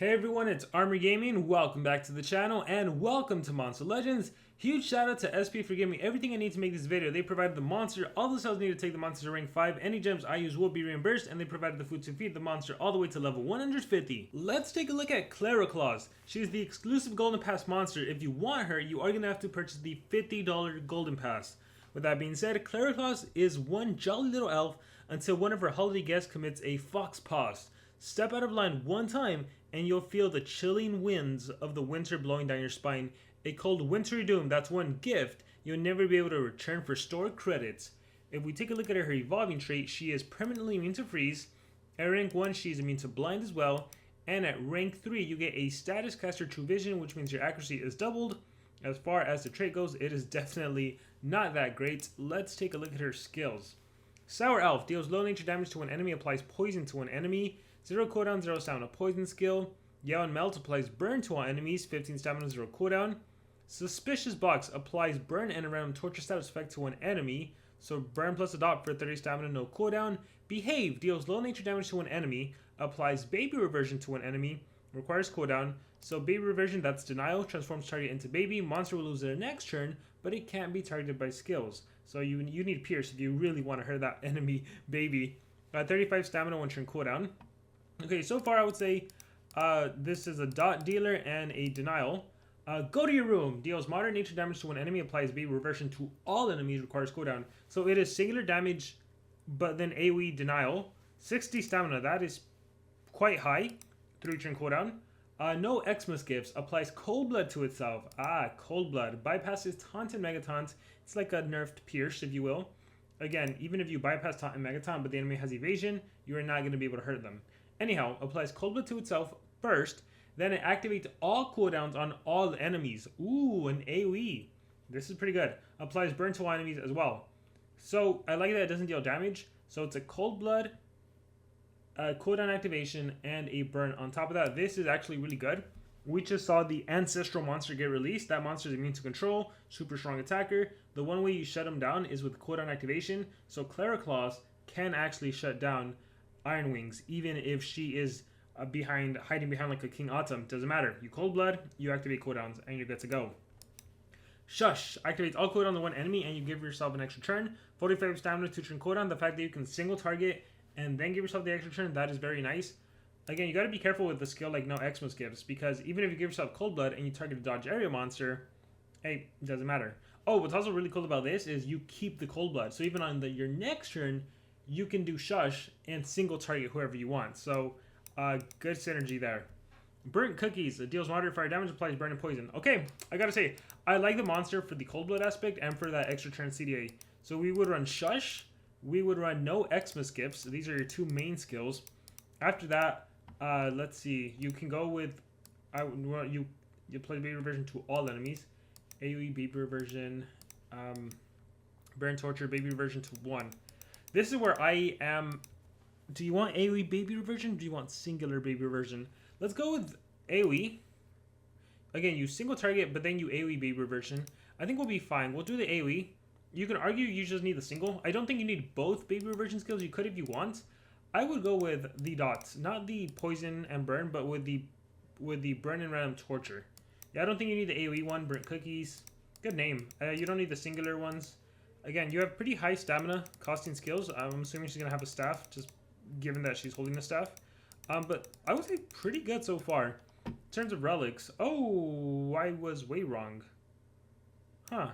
Hey everyone, it's Armor Gaming. Welcome back to the channel and welcome to Monster Legends. Huge shout out to SP for giving me everything I need to make this video. They provided the monster, all the cells needed to take the monster to rank 5, any gems I use will be reimbursed, and they provided the food to feed the monster all the way to level 150. Let's take a look at CLARA CLAUS. She is the exclusive Golden Pass monster. If you want her, you are going to have to purchase the $50 Golden Pass. With that being said, CLARA CLAUS is one jolly little elf until one of her holiday guests commits a fox pause. Step out of line one time and you'll feel the chilling winds of the winter blowing down your spine. A cold wintry doom, that's one gift you'll never be able to return for stored credits. If we take a look at her evolving trait, she is permanently immune to freeze. At rank 1, she is immune to blind as well. And at rank 3, you get a status caster true vision, which means your accuracy is doubled. As far as the trait goes, it is definitely not that great. Let's take a look at her skills. Sour Elf deals low nature damage to an enemy, applies poison to an enemy. 0 cooldown, 0 stamina poison skill. Yell and Melt applies burn to all enemies, 15 stamina, 0 cooldown. Suspicious Box applies burn and a random torture status effect to an enemy. So burn plus adopt for 30 stamina, no cooldown. Behave deals low nature damage to an enemy, applies baby reversion to an enemy, requires cooldown. So baby reversion, that's denial, transforms target into baby. Monster will lose their next turn, but it can't be targeted by skills. So you need Pierce if you really want to hurt that enemy baby. 35 stamina, 1 turn cooldown. Okay, so far I would say this is a dot dealer and a denial. Go to your room deals moderate nature damage to an enemy, applies baby reversion to all enemies, requires cooldown. So it is singular damage, but then AoE denial. 60 stamina, that is quite high. 3 turn cooldown. No Xmas gifts, applies cold blood to itself. Cold blood bypasses taunt and megataunt. It's like a nerfed Pierce, if you will. Again, even if you bypass taunt and megataunt, but the enemy has evasion, you are not going to be able to hurt them. Anyhow, applies cold blood to itself first, then it activates all cooldowns on all enemies. Ooh, an AoE. This is pretty good. Applies burn to all enemies as well. So I like that it doesn't deal damage. So it's a cold blood, cooldown activation, and a burn on top of that. This is actually really good. We just saw the ancestral monster get released. That monster is immune to control, super strong attacker. The one way you shut him down is with cooldown activation. So CLARA CLAUS can actually shut down Ironwings, even if she is hiding behind like a King Autumn. Doesn't matter. You cold blood, you activate cooldowns, and you're good to go. Shush activates all cooldowns on one enemy, and you give yourself an extra turn. 45 stamina, 2 turn cooldown. The fact that you can single target and then give yourself the extra turn, that is very nice. Again, you got to be careful with the skill like no Xmas gives, because even if you give yourself cold blood and you target a dodge area monster, hey, it doesn't matter. Oh, what's also really cool about this is you keep the cold blood, so even on your next turn, you can do Shush and single target whoever you want. So, good synergy there. Burnt Cookies. It deals moderate fire damage, applies burn and poison. Okay, I gotta say, I like the monster for the cold blood aspect and for that extra turn CDA. So we would run Shush. We would run no Xmas gifts. These are your two main skills. After that, let's see. You can go with... you apply baby reversion to all enemies. AoE baby reversion. Burn torture baby reversion to 1. This is where I am. Do you want AoE baby reversion? Or do you want singular baby reversion? Let's go with AoE. Again, you single target, but then you AoE baby reversion. I think we'll be fine. We'll do the AoE. You can argue you just need the single. I don't think you need both baby reversion skills. You could if you want. I would go with the dots, not the poison and burn, but with the burn and random torture. Yeah, I don't think you need the AoE one. Burnt Cookies. Good name. You don't need the singular ones. Again, you have pretty high stamina costing skills. I'm assuming she's going to have a staff, just given that she's holding the staff. But I would say pretty good so far. In terms of relics, oh, I was way wrong. Huh.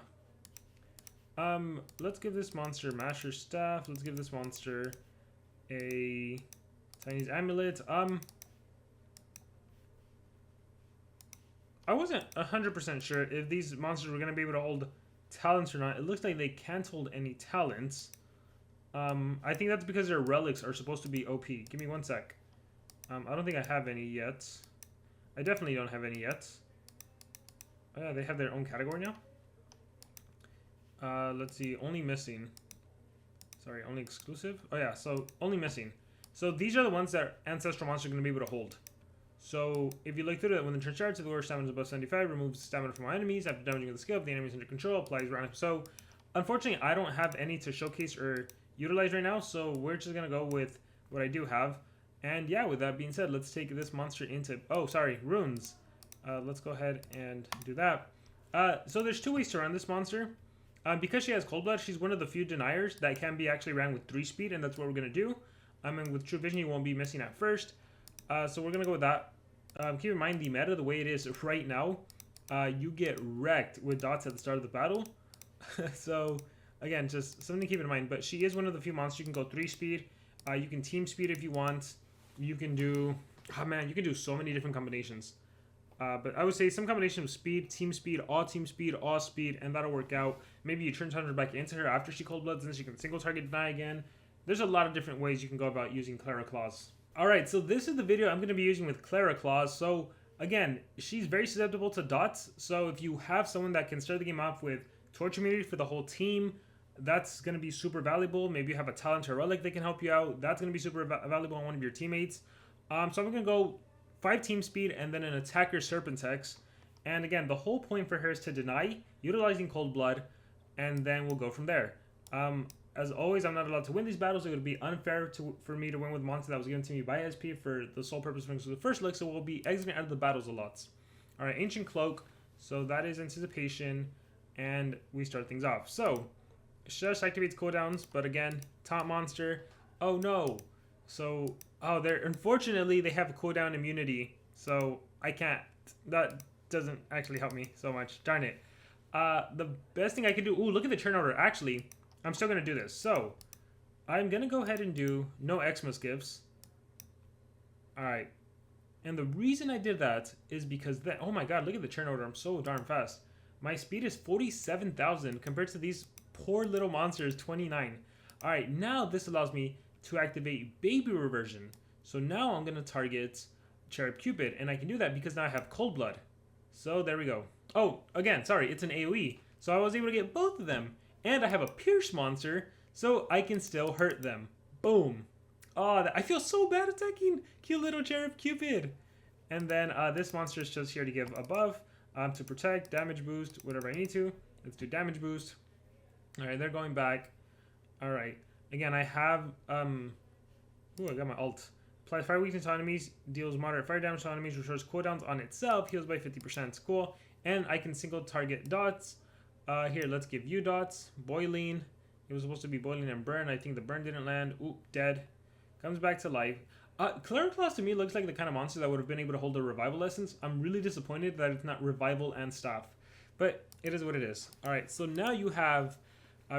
Let's give this monster Masher Staff. Let's give this monster a Chinese Amulet. I wasn't 100% sure if these monsters were going to be able to hold talents or not. It looks like they can't hold any talents. I think that's because their relics are supposed to be OP. Give me one sec. I don't think I have any yet. I definitely don't have any yet. Oh yeah, they have their own category now. Let's see. Only missing. Sorry, only exclusive. Oh yeah, so only missing. So these are the ones that ancestral monsters are going to be able to hold. So, if you look through it, when the turn starts, if the lower stamina is above 75, removes stamina from all enemies. After damaging with the skill, if the enemy is under control, applies random. So, unfortunately, I don't have any to showcase or utilize right now, so we're just going to go with what I do have. And yeah, with that being said, let's take this monster into... Oh, sorry, runes. Let's go ahead and do that. So there's two ways to run this monster. Because she has Cold Blood, she's one of the few deniers that can be actually ran with 3 speed, and that's what we're going to do. And with True Vision, you won't be missing at first. So we're going to go with that. Keep in mind the meta, the way it is right now, you get wrecked with dots at the start of the battle. So, again, just something to keep in mind. But she is one of the few monsters you can go 3 speed. You can team speed if you want. You can do... Oh, man, you can do so many different combinations. But I would say some combination of speed, all team speed, all speed, and that'll work out. Maybe you turn Thunder back into her after she Cold Bloods, and then she can single target deny again. There's a lot of different ways you can go about using CLARA CLAUS. Alright, so this is the video I'm going to be using with CLARA CLAUS. So, again, she's very susceptible to dots. So if you have someone that can start the game off with Torch Immunity for the whole team, that's going to be super valuable. Maybe you have a talent or relic that can help you out. That's going to be super valuable on one of your teammates. So I'm going to go 5 team speed and then an attacker Serpentex. And again, the whole point for her is to deny, utilizing Cold Blood, and then we'll go from there. As always, I'm not allowed to win these battles. It would be unfair for me to win with a monster that was given to me by SP for the sole purpose of the first look, so we'll be exiting out of the battles a lot. Alright, Ancient Cloak. So that is Anticipation, and we start things off. So, just activates cooldowns, but again, top monster. Oh no! So, oh, unfortunately, they have a cooldown immunity, so I can't. That doesn't actually help me so much. Darn it. The best thing I can do... Ooh, look at the turn order. Actually, I'm still going to do this. So, I'm going to go ahead and do no Xmas gifts. Alright. And the reason I did that is because that... Oh my god, look at the turn order. I'm so darn fast. My speed is 47,000 compared to these poor little monsters, 29. Alright, now this allows me to activate Baby Reversion. So now I'm going to target Cherub Cupid, and I can do that because now I have Cold Blood. So there we go. Oh, again, sorry, it's an AoE. So I was able to get both of them. And I have a Pierce monster, so I can still hurt them. Boom. Oh, I feel so bad attacking cute little Cherub Cupid. And then this monster is just here to give a buff, to protect, damage boost, whatever I need to. Let's do damage boost. Alright, they're going back. Alright. Again, I have, ooh, I got my ult. Applies fire weakness to enemies, deals moderate fire damage to enemies, restores cooldowns on itself, heals by 50%. Cool. And I can single target dots. Here, let's give you dots. Boiling. It was supposed to be boiling and burn. I think the burn didn't land. Oop, dead. Comes back to life. CLARA CLAUS to me looks like the kind of monster that would have been able to hold a revival essence. I'm really disappointed that it's not revival and staff. But it is what it is. Alright, so now you have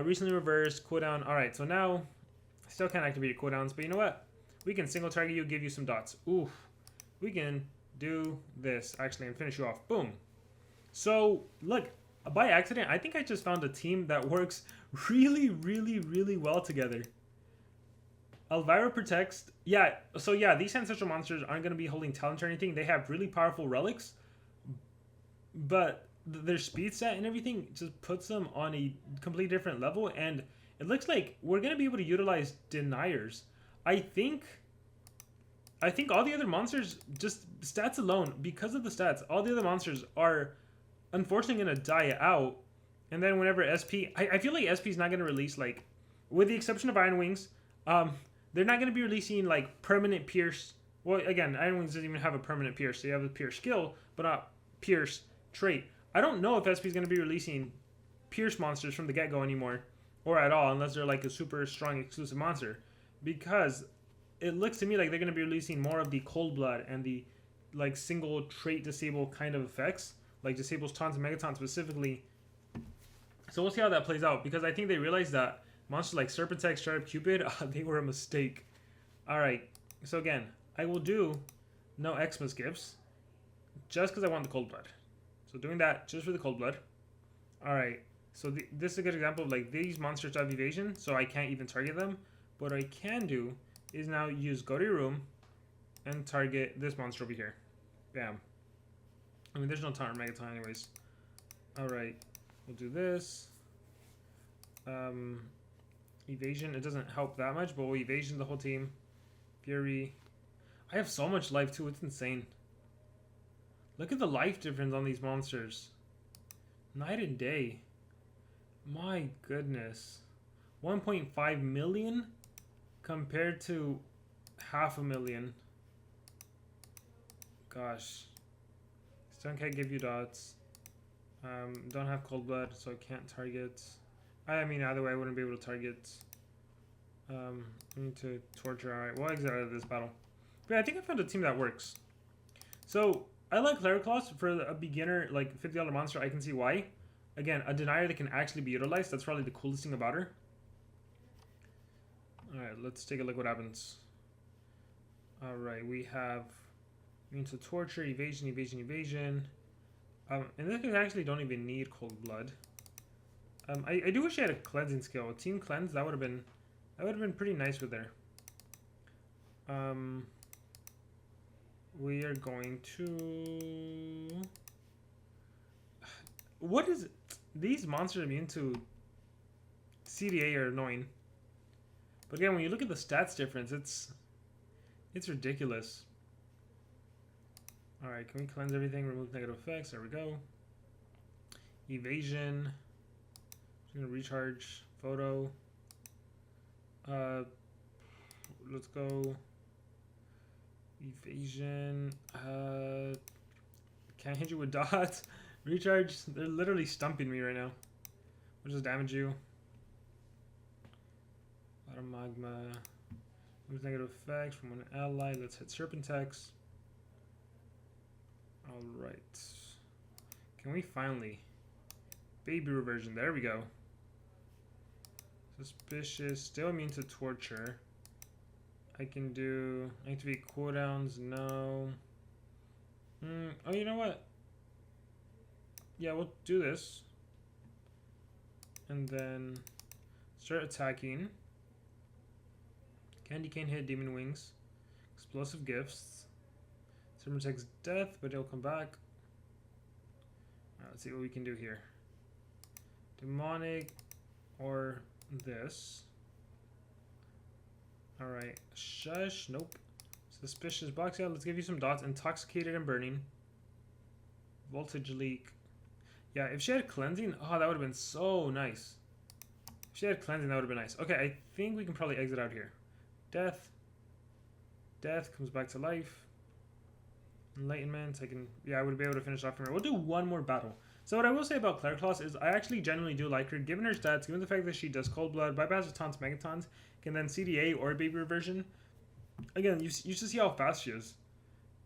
recently reversed cooldown. Alright, so now I still can't activate your cooldowns, but you know what? We can single target you, give you some dots. Oof. We can do this actually and finish you off. Boom. So, look. By accident, I think I just found a team that works really, really, really well together. Elvira protects... Yeah, so yeah, these ancestral monsters aren't going to be holding talent or anything. They have really powerful relics. But their speed set and everything just puts them on a completely different level. And it looks like we're going to be able to utilize deniers. I think all the other monsters, just stats alone, because of the stats, all the other monsters are... unfortunately going to die out, and then whenever SP... I feel like SP is not going to release, like, with the exception of Ironwings, they're not going to be releasing, like, permanent Pierce. Well, again, Ironwings doesn't even have a permanent Pierce, so you have a Pierce skill, but not Pierce trait. I don't know if SP is going to be releasing Pierce monsters from the get-go anymore, or at all, unless they're, like, a super strong exclusive monster, because it looks to me like they're going to be releasing more of the Cold Blood and the, like, single trait disable kind of effects. Like disables taunts and megatons specifically. So we'll see how that plays out, because I think they realized that monsters like Serpentex, Cherub Cupid, they were a mistake. Alright, so again, I will do no Xmas gifts just because I want the Cold Blood. So doing that just for the Cold Blood. Alright, so this is a good example of like these monsters have evasion, so I can't even target them. What I can do is now use Go to Your Room and target this monster over here. Bam. I mean, there's no taunt or megaton anyways. Alright, we'll do this. Evasion, it doesn't help that much, but we'll evasion the whole team. Fury. I have so much life too, it's insane. Look at the life difference on these monsters. Night and day. My goodness. 1.5 million compared to 500,000. Gosh. Stun can't give you dots. Don't have cold blood, so I can't target. I mean, either way, I wouldn't be able to target. I need to torture. Alright, we'll exit out of this battle. But yeah, I think I found a team that works. So, I like CLARA CLAUS for a beginner, like $50 monster. I can see why. Again, a denier that can actually be utilized. That's probably the coolest thing about her. Alright, let's take a look what happens. Alright, we have means to torture, evasion, evasion, evasion. And this guy actually don't even need cold blood. I do wish I had a cleansing skill. A team cleanse, that would have been pretty nice with her. We are going to. What is it? These monsters immune to CDA are annoying. But again, when you look at the stats difference, it's ridiculous. Alright, can we cleanse everything? Remove negative effects. There we go. Evasion. I'm gonna recharge. Photo. Let's go. Evasion. Can't hit you with dots. Recharge. They're literally stumping me right now. We'll just damage you. Lot of magma. Remove negative effects from an ally. Let's hit Serpentex. Alright. Can we finally... Baby reversion. There we go. Suspicious. Still immune to torture. I can do... Activate cooldowns. No. Oh, you know what? Yeah, we'll do this. And then... Start attacking. Candy cane hit Demon Wings. Explosive Gifts. Serpentex death, but it'll come back. Alright, let's see what we can do here. Demonic or this. Alright. Shush. Nope. Suspicious box. Yeah, let's give you some dots. Intoxicated and burning. Voltage leak. Yeah, if she had cleansing, oh, that would have been so nice. If she had cleansing, that would have been nice. Okay, I think we can probably exit out here. Death. Death comes back to life. Enlightenment. I would be able to finish off from her. We'll do one more battle. So what I will say about CLARA CLAUS is I actually genuinely do like her. Given her stats, given the fact that she does cold blood, bypasses taunts, megatons, can then CDA or baby reversion. Again, you should see how fast she is.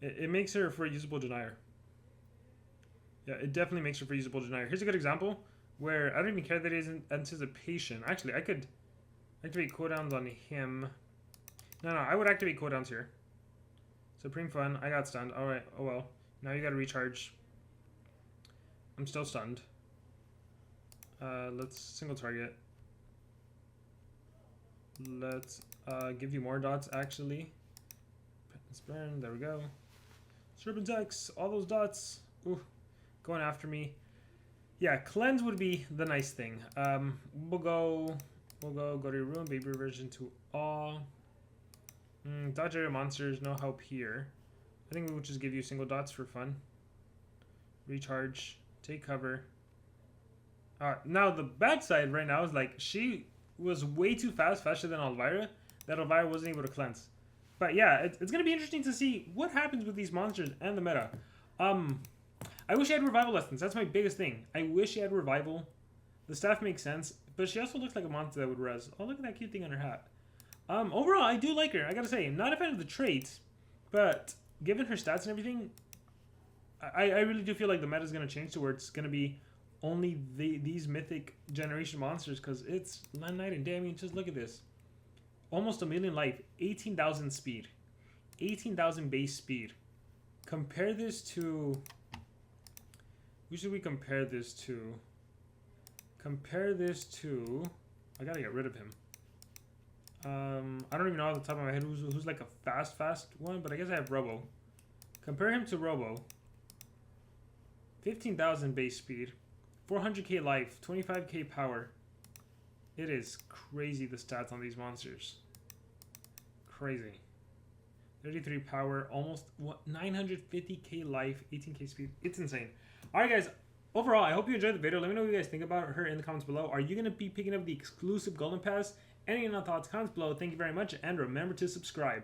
It makes her for a usable denier. Yeah, it definitely makes her for a usable denier. Here's a good example where I don't even care that it isn't anticipation. Actually, I could activate cooldowns on him. No, I would activate cooldowns here. Supreme Fun. I got stunned. Alright, oh well. Now you gotta recharge. I'm still stunned. Let's single target. Let's give you more dots, actually. Burn. There we go. Serpentex. All those dots. Ooh, going after me. Yeah, cleanse would be the nice thing. We'll go to your room. Baby reversion to awe. Dodge area monsters, no help here. I think we'll just give you single dots for fun. Recharge, take cover. Now the bad side right now is like she was way too fast, faster than Elvira, that Elvira wasn't able to cleanse. But yeah, it's gonna be interesting to see what happens with these monsters and the meta. I wish I had revival lessons. That's my biggest thing. I wish she had revival. The staff makes sense, but she also looks like a monster that would res. Oh, look at that cute thing on her hat. Overall, I do like her. I gotta say, I'm not a fan of the traits, but given her stats and everything, I really do feel like the meta is gonna change to where it's gonna be only these mythic generation monsters, because it's night and day. I mean, just look at this. Almost 1,000,000 life, 18,000 speed, 18,000 base speed. Compare this to... Who should we compare this to? Compare this to... I gotta get rid of him. I don't even know off the top of my head who's like a fast one, but I guess I have Robo. Compare him to Robo. 15,000 base speed, 400k life, 25k power. It is crazy the stats on these monsters. Crazy. 33 power, almost 950k life, 18k speed. It's insane. Alright guys, overall I hope you enjoyed the video. Let me know what you guys think about her in the comments below. Are you going to be picking up the exclusive Golden Pass? Any thoughts, comments below. Thank you very much, and remember to subscribe.